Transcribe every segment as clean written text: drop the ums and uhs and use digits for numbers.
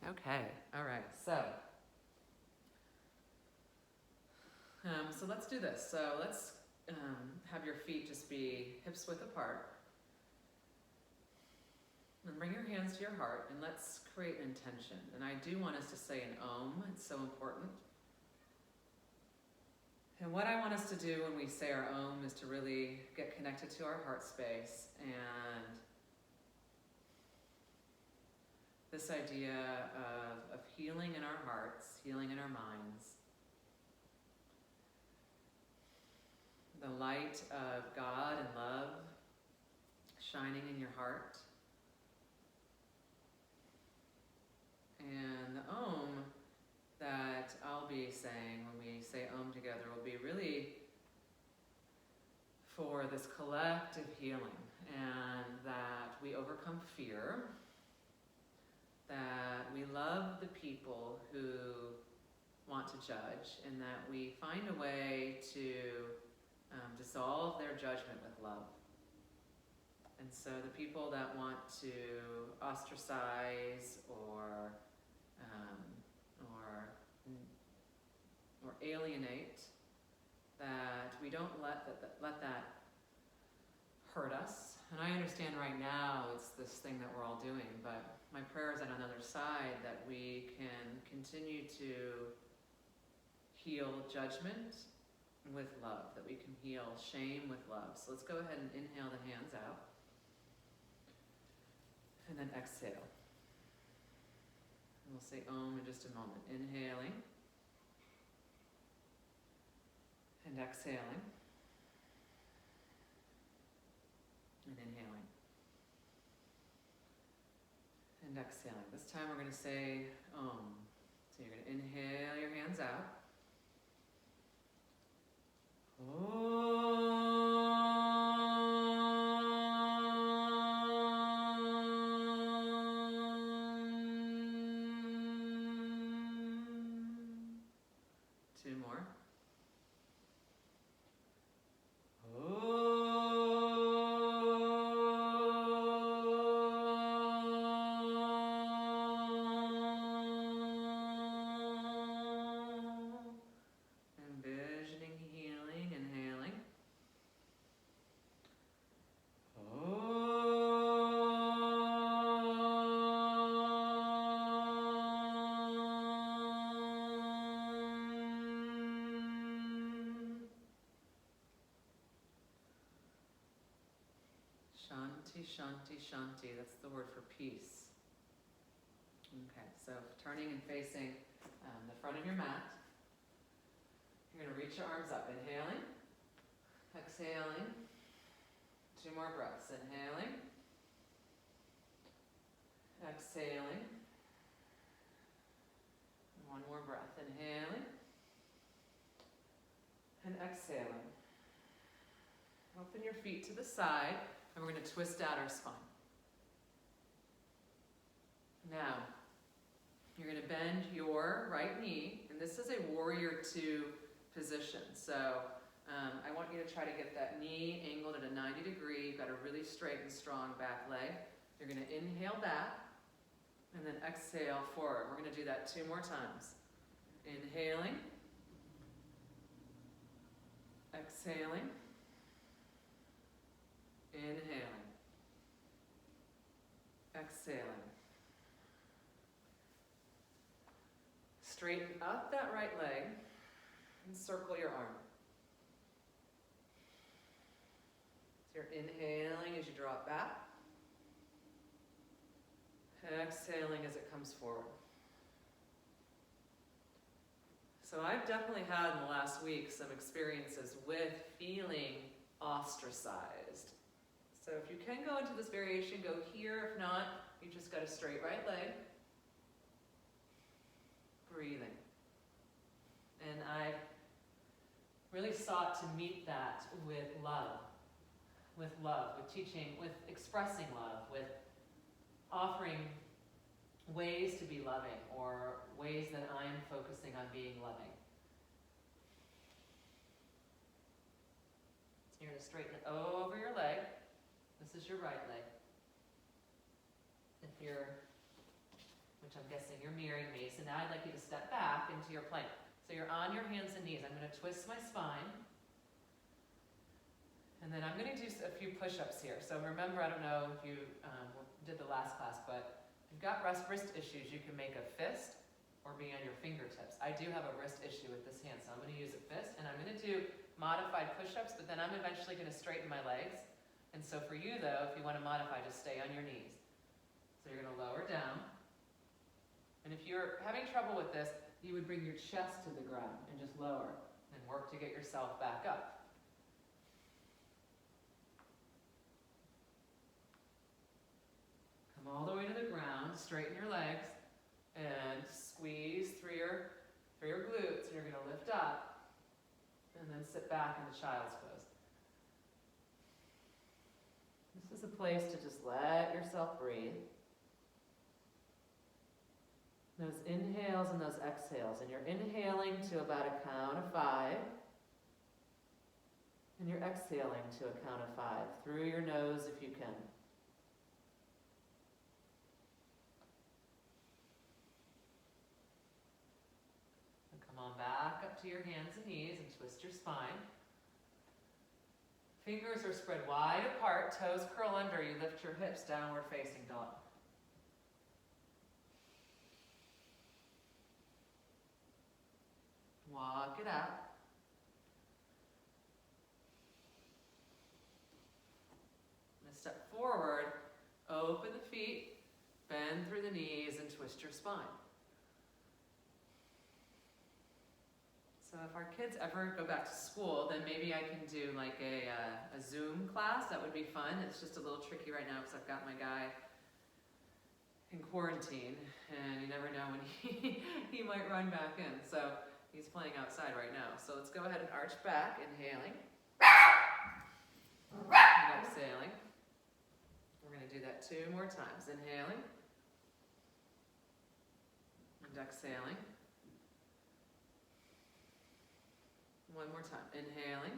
Okay, all right, so let's do this. So let's have your feet just be hips width apart. And bring your hands to your heart and let's create an intention. And I do want us to say an Om, it's so important. And what I want us to do when we say our Om is to really get connected to our heart space and this idea of healing in our hearts, healing in our minds. The light of God and love shining in your heart. And the Om that I'll be saying when we say Om together will be really for this collective healing and that we overcome fear, that we love the people who want to judge, and that we find a way to dissolve their judgment with love. And so the people that want to ostracize or alienate, that we don't let that hurt us. And I understand right now it's this thing that we're all doing, but my prayer is on another side that we can continue to heal judgment with love, that we can heal shame with love. So let's go ahead and inhale the hands out. And then exhale. And we'll say Om in just a moment. Inhaling. And exhaling. And inhaling. And exhaling. This time we're going to say Om. So you're going to inhale your hands out. Two more. Envisioning healing, inhaling. Shanti, Shanti, Shanti. That's the word for peace. Okay, so turning and facing the front of your mat. You're going to reach your arms up. Inhaling. Exhaling. Two more breaths. Inhaling. Exhaling. One more breath. Inhaling. And exhaling. Open your feet to the side, and we're going to twist out our spine. Now, you're going to bend your right knee, and this is a warrior two position. So I want you to try to get that knee angled at a 90 degree. You've got a really straight and strong back leg. You're going to inhale back, and then exhale forward. We're going to do that two more times. Inhaling. Exhaling. Inhaling. Exhaling. Straighten up that right leg and circle your arm. So you're inhaling as you draw it back. Exhaling as it comes forward. So I've definitely had in the last week some experiences with feeling ostracized. So if you can go into this variation, go here. If not, you just got a straight right leg. Breathing. And I really sought to meet that with love, with teaching, with expressing love, with offering ways to be loving or ways that I'm focusing on being loving. So you're going to straighten it over your leg. This is your right leg. which I'm guessing you're mirroring me. So now I'd like you to step back into your plank. So you're on your hands and knees. I'm going to twist my spine. And then I'm going to do a few push-ups here. So remember, I don't know if you did the last class, but if you've got wrist issues, you can make a fist or be on your fingertips. I do have a wrist issue with this hand, so I'm going to use a fist, and I'm going to do modified push-ups, but then I'm eventually going to straighten my legs. And so for you, though, if you want to modify, just stay on your knees. So you're going to lower down. And if you're having trouble with this, you would bring your chest to the ground and just lower and work to get yourself back up. All the way to the ground, straighten your legs, and squeeze through your glutes, and you're going to lift up, and then sit back into child's pose. This is a place to just let yourself breathe. Those inhales and those exhales, and you're inhaling to about a count of 5, and you're exhaling to a count of 5, through your nose if you can. Come on back up to your hands and knees and twist your spine. Fingers are spread wide apart, toes curl under. You lift your hips, downward facing dog. Walk it out. And a step forward, open the feet, bend through the knees, and twist your spine. So if our kids ever go back to school, then maybe I can do like a Zoom class. That would be fun. It's just a little tricky right now because I've got my guy in quarantine, and you never know when he might run back in. So he's playing outside right now. So let's go ahead and arch back, inhaling, and exhaling. We're going to do that 2 more times. Inhaling and exhaling. One more time. Inhaling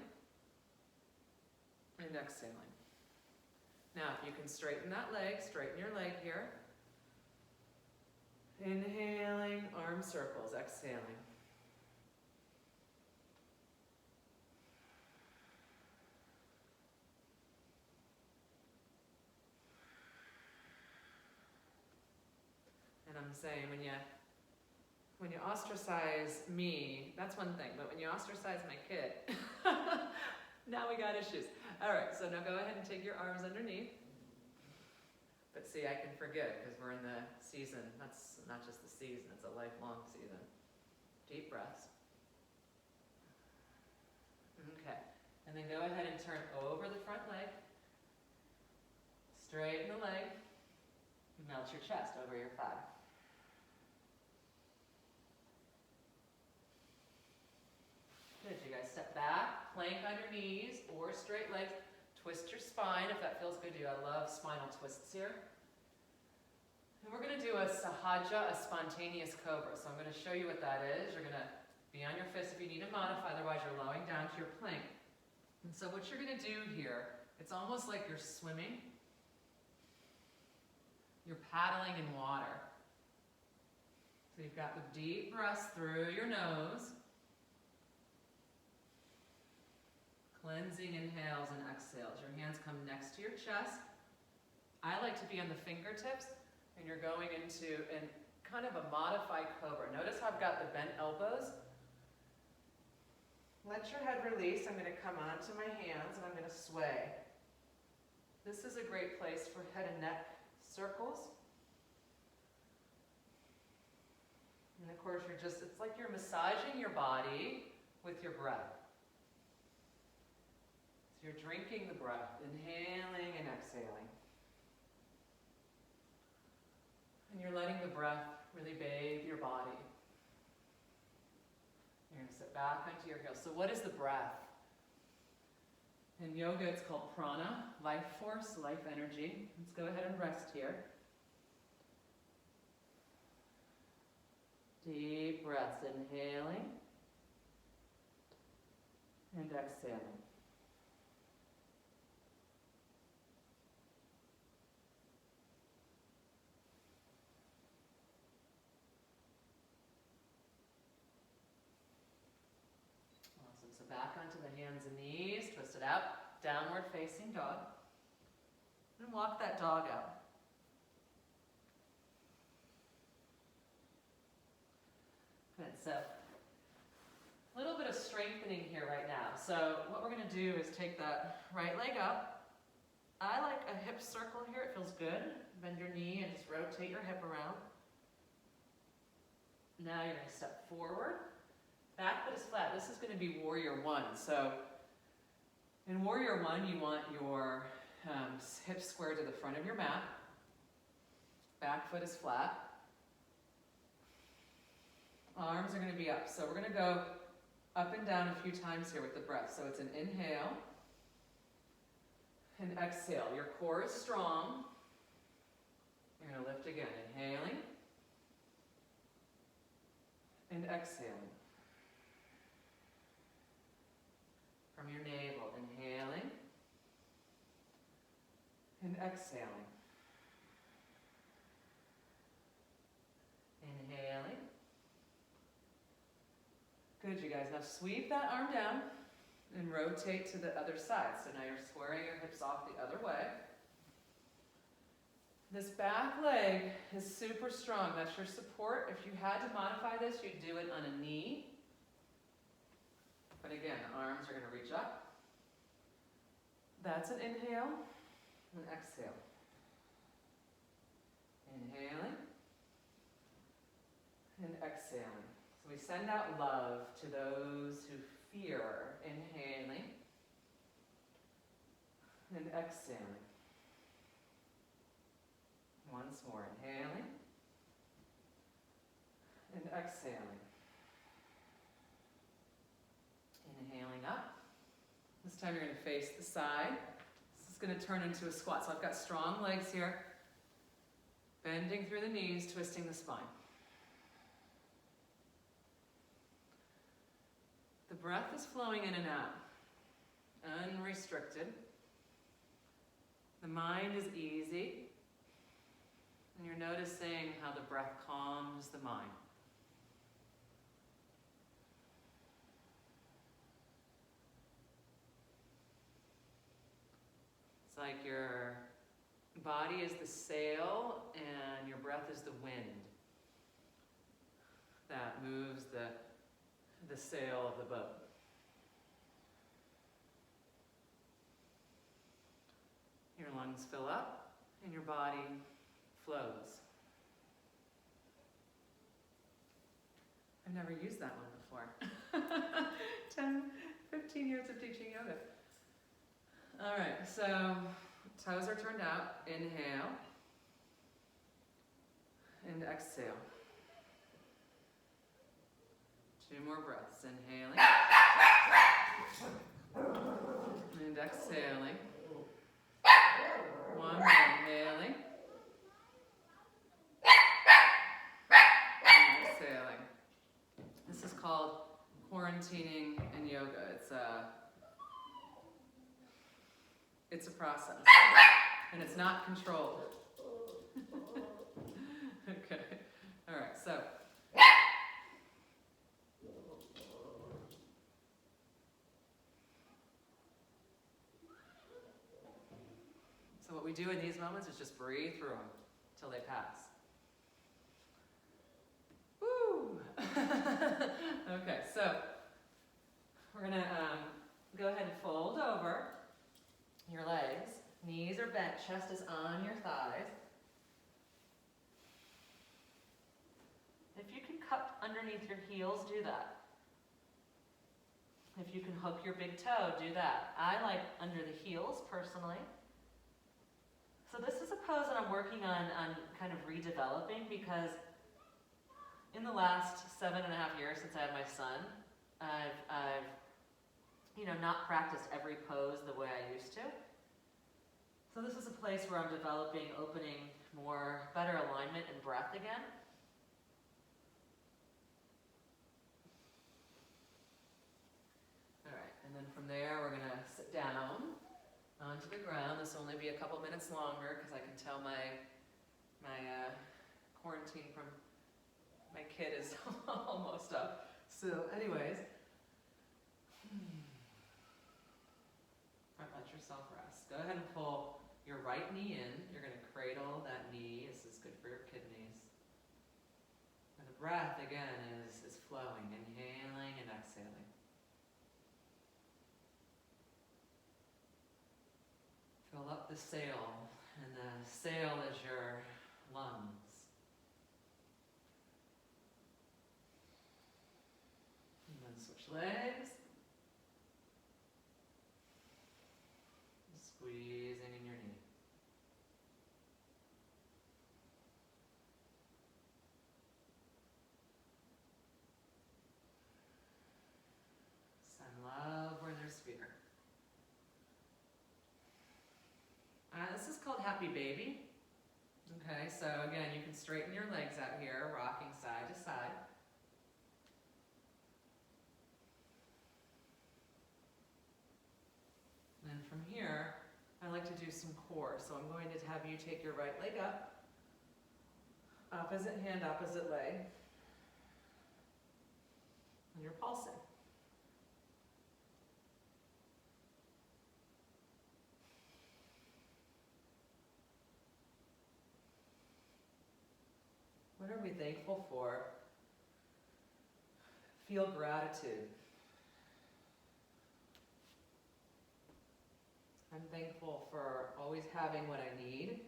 and exhaling. Now, if you can straighten that leg, straighten your leg here. Inhaling, arm circles, exhaling. And I'm saying when you ostracize me, that's one thing, but when you ostracize my kid, now we got issues. All right, so now go ahead and take your arms underneath. But see, I can forget because we're in the season. That's not just the season, it's a lifelong season. Deep breaths. Okay, and then go ahead and turn over the front leg. Straighten the leg. Melt your chest over your thigh. Good, you guys step back, plank on your knees or straight legs. Twist your spine if that feels good to you. I love spinal twists here. And we're going to do a Sahaja, a spontaneous cobra. So I'm going to show you what that is. You're going to be on your fists if you need to modify, otherwise you're lowering down to your plank. And so what you're going to do here, it's almost like you're swimming. You're paddling in water. So you've got the deep breaths through your nose. Cleansing inhales and exhales. Your hands come next to your chest. I like to be on the fingertips, and you're going into kind of a modified cobra. Notice how I've got the bent elbows. Let your head release. I'm going to come onto my hands, and I'm going to sway. This is a great place for head and neck circles. And of course, it's like you're massaging your body with your breath. So you're drinking the breath, inhaling and exhaling. And you're letting the breath really bathe your body. You're going to sit back onto your heels. So what is the breath? In yoga, it's called prana, life force, life energy. Let's go ahead and rest here. Deep breaths, inhaling and exhaling. Hands and knees, twist it out, downward facing dog. And walk that dog out. Good, so a little bit of strengthening here right now. So what we're gonna do is take that right leg up. I like a hip circle here, it feels good. Bend your knee and just rotate your hip around. Now you're gonna step forward. Back foot is flat. This is gonna be warrior one. So in warrior one, you want your hips squared to the front of your mat. Back foot is flat. Arms are gonna be up. So we're gonna go up and down a few times here with the breath. So it's an inhale and exhale. Your core is strong. You're gonna lift again, inhaling and exhaling. From your navel, inhaling and exhaling. Inhaling. Good, you guys. Now sweep that arm down and rotate to the other side. So now you're squaring your hips off the other way. This back leg is super strong. That's your support. If you had to modify this, you'd do it on a knee. But again, arms are going to reach up. That's an inhale and exhale. Inhaling and exhaling. So we send out love to those who fear. Inhaling and exhaling. Once more, inhaling and exhaling. Inhaling up. This time you're going to face the side. This is going to turn into a squat. So I've got strong legs here. Bending through the knees, twisting the spine. The breath is flowing in and out. Unrestricted. The mind is easy. And you're noticing how the breath calms the mind. It's like your body is the sail and your breath is the wind that moves the sail of the boat. Your lungs fill up and your body flows. I've never used that one before. 10, 15 years of teaching yoga. All right, so toes are turned out. Inhale and exhale. 2 more breaths. Inhaling and exhaling. 1 more. Inhaling and exhaling. This is called quarantining in yoga. It's a process, and it's not controlled. Okay, all right, so. So what we do in these moments is just breathe through them till they pass. Woo! Okay, so we're gonna go ahead and fold over your legs. Knees are bent, chest is on your thighs. If you can cup underneath your heels, do that. If you can hook your big toe, do that. I like under the heels personally. So this is a pose that I'm working on kind of redeveloping, because in the last 7.5 years since I had my son, I've not practiced every pose the way I used to. So this is a place where I'm developing, opening better alignment and breath again. All right, and then from there we're gonna sit down onto the ground. This will only be a couple minutes longer because I can tell my quarantine from my kid is almost up. So anyways, yourself rest. Go ahead and pull your right knee in. You're going to cradle that knee. This is good for your kidneys. And the breath, again, is flowing, inhaling and exhaling. Fill up the sail, and the sail is your lungs. And then switch legs. Squeezing in your knee. Send love where there's fear. This is called Happy Baby. Okay, so again, you can straighten your legs out here, rocking side to side. And from here, I like to do some core. So I'm going to have you take your right leg up, opposite hand, opposite leg, and you're pulsing. What are we thankful for? Feel gratitude. I'm thankful for always having what I need.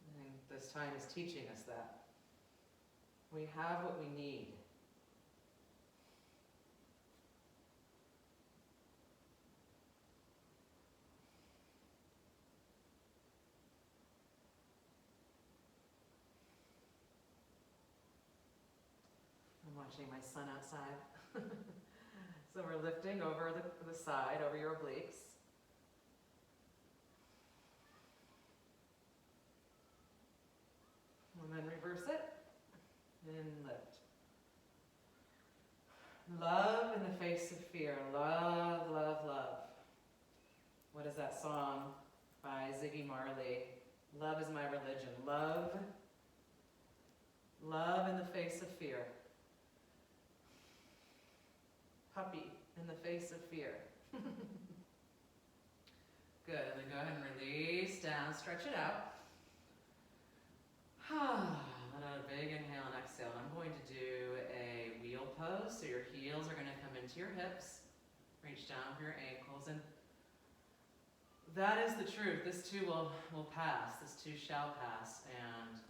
I think this time is teaching us that. We have what we need. I'm watching my son outside. So we're lifting over the side, over your obliques. And then reverse it, and lift. Love in the face of fear. Love, love, love. What is that song by Ziggy Marley? Love is my religion. Love, love in the face of fear. Puppy in the face of fear. Good, and then go ahead and release down, stretch it out. Let out a big inhale and exhale. I'm going to do a wheel pose, so your heels are going to come into your hips. Reach down for your ankles, and that is the truth. This too will pass. This too shall pass, and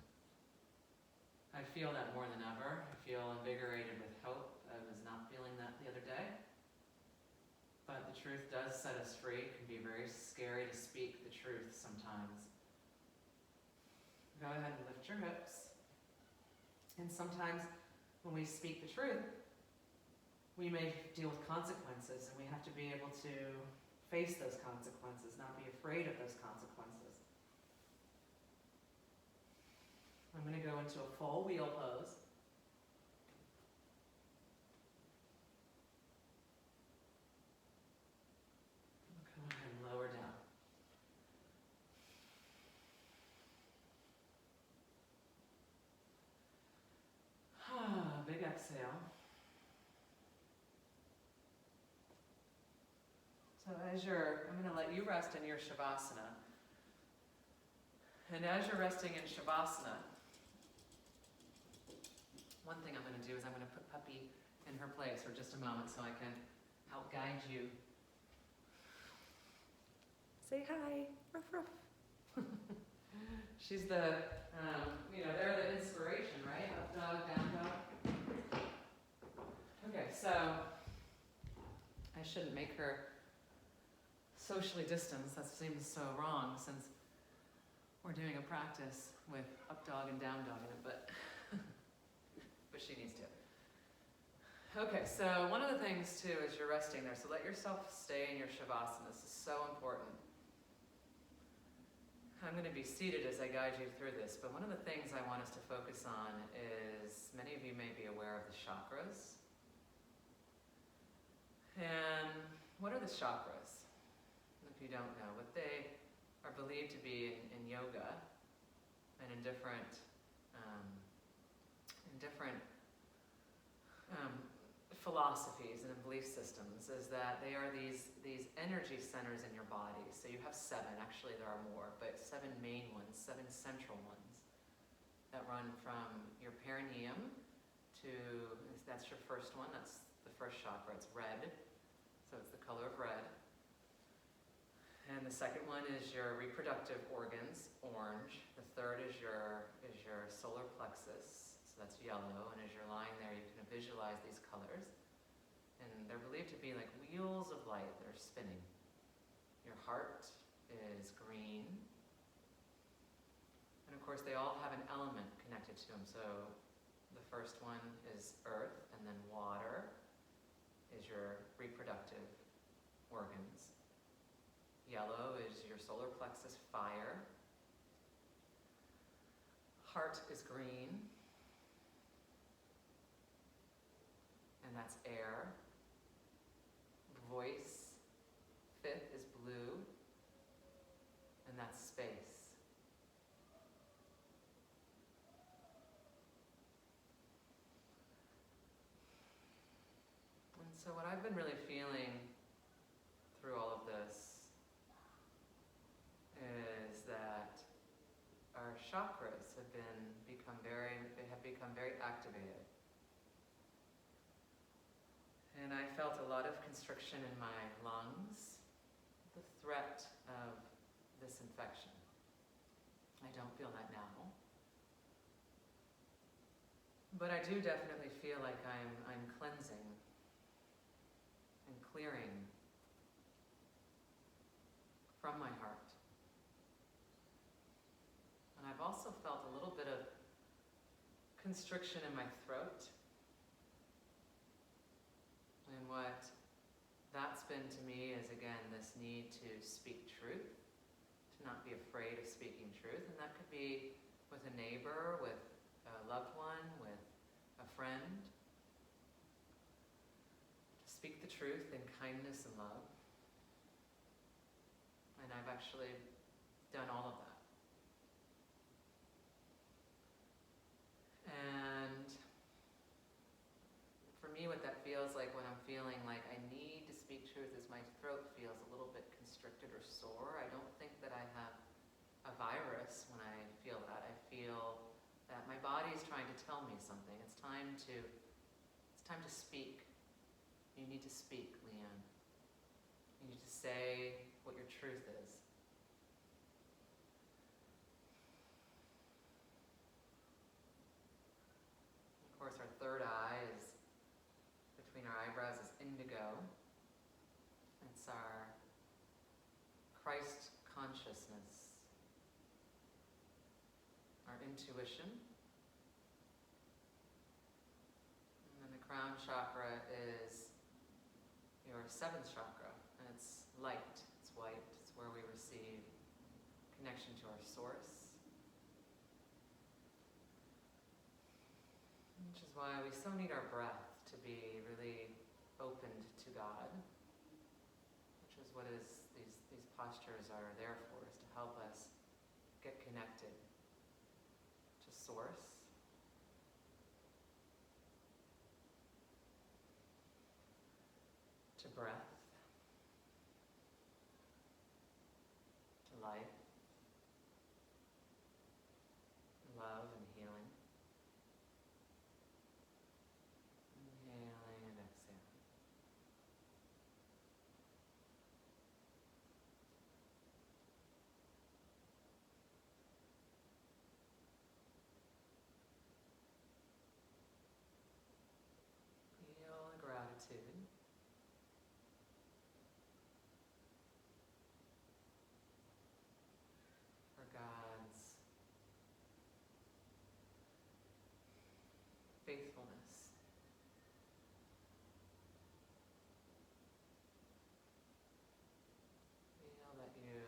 I feel that more than ever. I feel invigorated with hope. I was not feeling that the other day. But the truth does set us free. It can be very scary to speak the truth sometimes. Go ahead and lift your hips. And sometimes when we speak the truth, we may deal with consequences, and we have to be able to face those consequences, not be afraid of those consequences. I'm going to go into a full wheel pose. Go ahead and lower down. Big exhale. So I'm going to let you rest in your Shavasana. And as you're resting in Shavasana, one thing I'm going to do is I'm going to put Puppy in her place for just a moment so I can help guide you. Say hi, ruff ruff. She's the, they're the inspiration, right? Up dog, down dog. Okay, so I shouldn't make her socially distanced. That seems so wrong since we're doing a practice with up dog and down dog in it, but she needs to. Okay, so one of the things too is you're resting there, so let yourself stay in your Shavasana. This is so important. I'm going to be seated as I guide you through this, but one of the things I want us to focus on is, many of you may be aware of the chakras. And what are the chakras? If you don't know, what they are believed to be in yoga and in different philosophies and in belief systems is that they are these energy centers in your body. So you have 7, actually there are more, but 7 main ones, 7 central ones that run from your perineum to, that's your first one, that's the first chakra, it's red, so it's the color of red. And the second one is your reproductive organs, orange. The third is your solar plexus, so that's yellow. And as you're lying there, you can visualize these colors. And they're believed to be like wheels of light that are spinning. Your heart is green. And of course, they all have an element connected to them. So the first one is earth, and then water is your reproductive organs. Yellow is your solar plexus, fire. Heart is green, and that's air. Voice, 5th, is blue, and that's space. And so what I've been really feeling through all of this is that our chakras have become very activated. And I felt a lot of constriction in my lungs, the threat of this infection. I don't feel that now. But I do definitely feel like I'm cleansing and clearing from my heart. And I've also felt a little bit of constriction in my throat. And what that's been to me is, again, this need to speak truth, to not be afraid of speaking truth. And that could be with a neighbor, with a loved one, with a friend. To speak the truth in kindness and love. And I've actually done all of that. And for me, what that feels like when I'm feeling like I need to speak truth is my throat feels a little bit constricted or sore. I don't think that I have a virus when I feel that. I feel that my body is trying to tell me something. It's time to speak. You need to speak, Leanne. You need to say what your truth is. Of course, our third eye is between our eyebrows is indigo. It's our Christ consciousness, our intuition. And then the crown chakra is your 7th chakra, and it's light, it's white, it's where we receive connection to our source. Which is why we so need our breath to be really opened to God, which is what these postures are there for, is to help us get connected to source. To breath, to life, love and healing. Inhaling and exhaling. Feel the gratitude. For God's faithfulness. Feel that you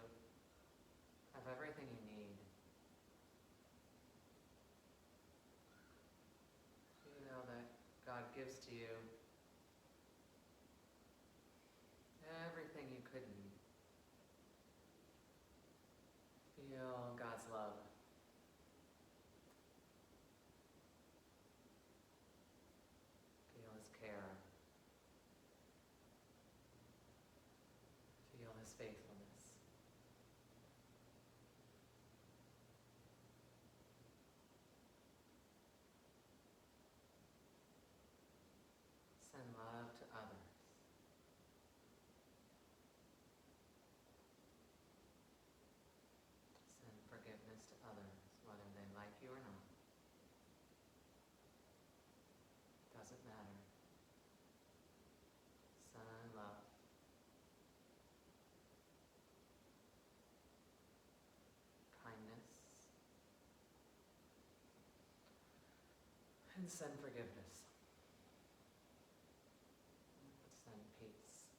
have everything you need. Feel that God gives to you everything you could need. Feel God's love. Feel His care. you or not. Doesn't matter. Sun, love. Kindness. And send forgiveness. Send peace.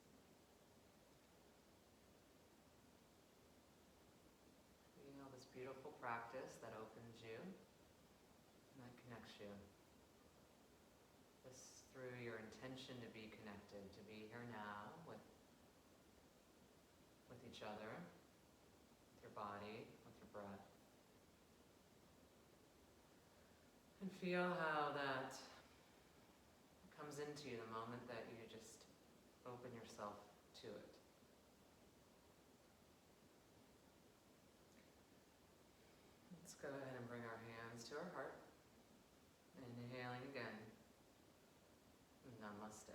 Feel this beautiful practice that opens you and that connects you. This through your intention to be connected, to be here now with each other, with your body, with your breath. And feel how that comes into you the moment that you just open yourself to it. Let's go ahead and bring our hands to our heart. Inhaling again. Namaste.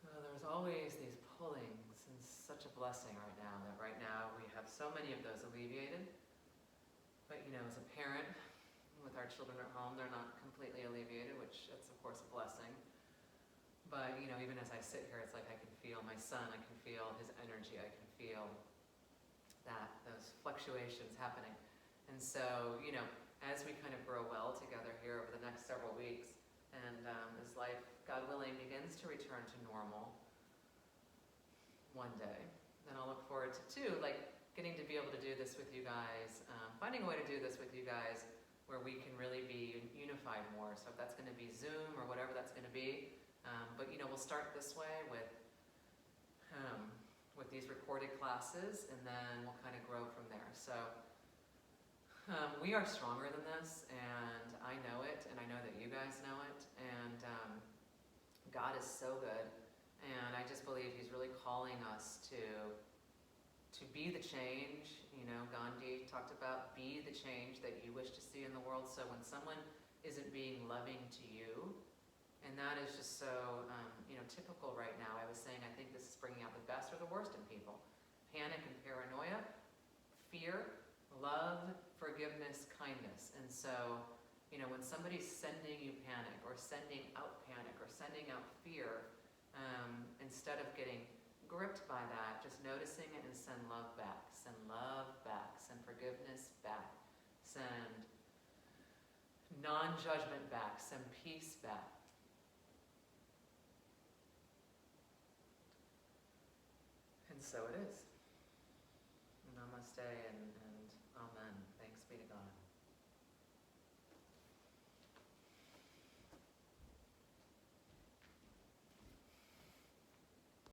So there's always these pullings, and such a blessing right now that right now we have so many of those alleviated. But as a parent, with our children at home, they're not completely alleviated, which is of course a blessing. But even as I sit here, it's like I can feel my son, I can feel his energy, I can feel those fluctuations happening. And so, as we kind of grow well together here over the next several weeks, and as life, God willing, begins to return to normal one day, then I'll look forward to getting to be able to do this with you guys, finding a way to do this with you guys where we can really be unified more. So if that's going to be Zoom or whatever that's going to be, but we'll start this way with these recorded classes, and then we'll kind of grow from there. So we are stronger than this, and I know it, and I know that you guys know it, and God is so good, and I just believe He's really calling us to be the change. Gandhi talked about be the change that you wish to see in the world. So when someone isn't being loving to you, and that is just so typical right now. I was saying I think this is bringing out the best or the worst in people. Panic and paranoia, fear, love, forgiveness, kindness. And so, when somebody's sending you panic or sending out fear, instead of getting gripped by that, just noticing it and send love back, send forgiveness back, send non-judgment back, send peace back. And so it is. Namaste and amen. Thanks be to God.